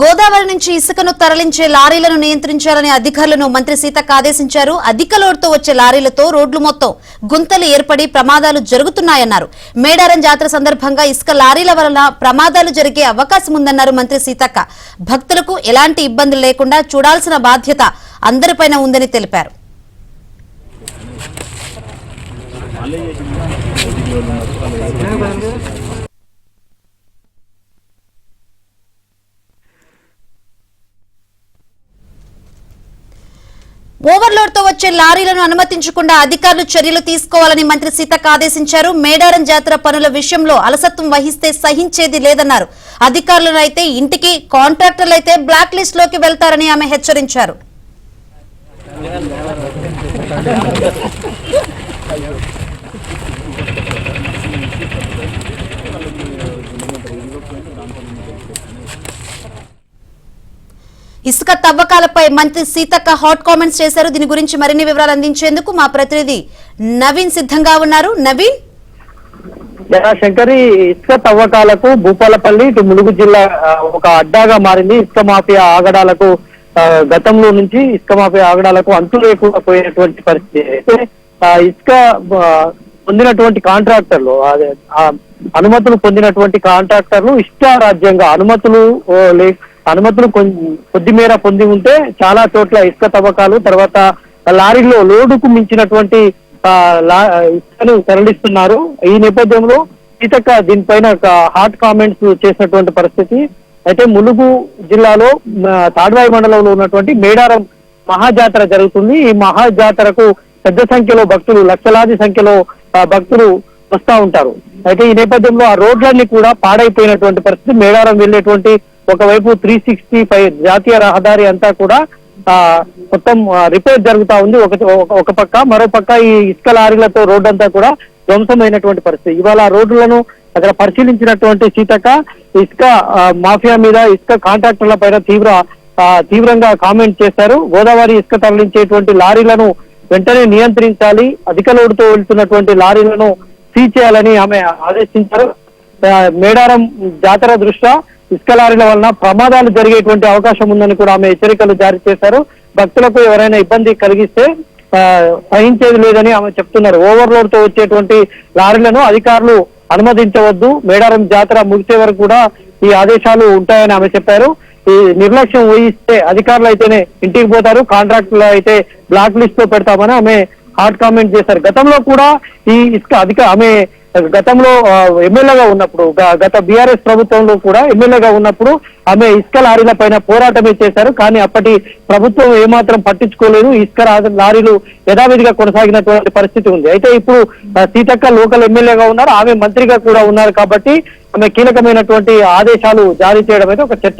గోదావరి నుంచి ఇసుకను తరలించే లారీలను నియంత్రించాలని అధికారులను మంత్రి సీతక్క ఆదేశించారు. అధిక లోడ్తో వచ్చే లారీలతో రోడ్లు మొత్తం గుంతలు ఏర్పడి ప్రమాదాలు జరుగుతున్నాయన్నారు. మేడారం జాతర సందర్భంగా ఇసుక లారీల వలన ప్రమాదాలు జరిగే అవకాశం ఉందన్నారు మంత్రి సీతక్క. భక్తులకు ఎలాంటి ఇబ్బందులు లేకుండా చూడాల్సిన బాధ్యత అందరిపైన ఉందని తెలిపారు. ఓవర్లోడ్ తో వచ్చే లారీలను అనుమతించకుండా అధికారులు చర్యలు తీసుకోవాలని మంత్రి సీతక్క ఆదేశించారు. మేడారం జాతర పనుల విషయంలో అలసత్వం వహిస్తే సహించేది లేదన్నారు. అధికారులను అయితే ఇంటికి, కాంట్రాక్టర్లు అయితే బ్లాక్ లిస్ట్ లోకి వెళ్తారని ఆమె హెచ్చరించారు. ఇసుక తవ్వకాలపై మంత్రి సీతక్క హాట్ కామెంట్స్ చేశారు. దీని గురించి మరిన్ని వివరాలు అందించేందుకు మా ప్రతినిధి నవీన్ సిద్ధంగా ఉన్నారు. నవీన్, శంకరి, ఇసుక తవ్వకాలకు భూపాలపల్లి ఇటు ములుగు జిల్లా ఒక అడ్డాగా మారింది. ఇసుక మాఫియా ఆగడాలకు గతంలో నుంచి ఇసుక మాఫియా ఆగడాలకు అంతు లేకుండా పోయినటువంటి పరిస్థితి. అయితే ఇసుక పొందినటువంటి కాంట్రాక్టర్లు, అనుమతులు పొందినటువంటి కాంట్రాక్టర్లు ఇష్టారాజ్యంగా అనుమతులు కొద్ది మేర పొంది ఉంటే చాలా చోట్ల ఇసుక తవ్వకాలు, తర్వాత లారీలో లోడుకు మించినటువంటి ఇసుకను తరలిస్తున్నారు. ఈ నేపథ్యంలో సీతక్క దీనిపైన హాట్ కామెంట్స్ చేసినటువంటి పరిస్థితి. అయితే ములుగు జిల్లాలో తాడ్వాయి మండలంలో ఉన్నటువంటి మేడారం మహాజాతర జరుగుతుంది. ఈ మహాజాతరకు పెద్ద సంఖ్యలో భక్తులు, లక్షలాది సంఖ్యలో భక్తులు వస్తా ఉంటారు. అయితే ఈ నేపథ్యంలో ఆ రోడ్లన్నీ కూడా పాడైపోయినటువంటి పరిస్థితి. మేడారం వెళ్ళేటువంటి ఒకవైపు 365 జాతీయ రహదారి అంతా కూడా మొత్తం రిపేర్ జరుగుతా ఉంది. ఒక పక్క, మరో పక్క ఈ ఇసుక లారీలతో రోడ్డు అంతా కూడా ధ్వంసమైనటువంటి పరిస్థితి. ఇవాళ రోడ్లను అక్కడ పరిశీలించినటువంటి సీతక్క ఇసుక మాఫియా మీద, ఇసుక కాంట్రాక్టర్ల పైన తీవ్రంగా కామెంట్ చేశారు. గోదావరి ఇసుక తరలించేటువంటి లారీలను వెంటనే నియంత్రించాలి, అధిక లోడుతో వెళ్తున్నటువంటి లారీలను సీజ్ చేయాలని ఆమె ఆదేశించారు. మేడారం జాతర దృష్ట్యా ఇసుక లారీల వలన ప్రమాదాలు జరిగేటువంటి అవకాశం ఉందని కూడా ఆమె హెచ్చరికలు జారీ చేశారు. భక్తులకు ఎవరైనా ఇబ్బంది కలిగిస్తే సహించేది లేదని ఆమె చెప్తున్నారు. ఓవర్లోడ్ తో వచ్చేటువంటి లారీలను అధికారులు అనుమతించవద్దు, మేడారం జాతర ముగిసే వరకు కూడా ఈ ఆదేశాలు ఉంటాయని ఆమె చెప్పారు. ఈ నిర్లక్ష్యం వహిస్తే అధికారులు అయితేనే ఇంటికి పోతారు, కాంట్రాక్టులు అయితే బ్లాక్ లిస్ట్ లో పెడతామని ఆమె హాట్ కామెంట్ చేశారు. గతంలో కూడా ఈ ఇసుక ఆమె గతంలో ఎమ్మెల్యేగా ఉన్నప్పుడు, గత బీఆర్ఎస్ ప్రభుత్వంలో కూడా ఎమ్మెల్యేగా ఉన్నప్పుడు ఆమె ఇసుక లారీల పైన పోరాటమే చేశారు. కానీ అప్పటి ప్రభుత్వం ఏమాత్రం పట్టించుకోలేదు. ఇసుక లారీలు యథావిధిగా కొనసాగినటువంటి పరిస్థితి ఉంది. అయితే ఇప్పుడు సీతక్క లోకల్ ఎమ్మెల్యేగా ఉన్నారు, ఆమె మంత్రిగా కూడా ఉన్నారు. కాబట్టి ఆమె కీలకమైనటువంటి ఆదేశాలు జారీ చేయడం అయితే ఒక చర్చ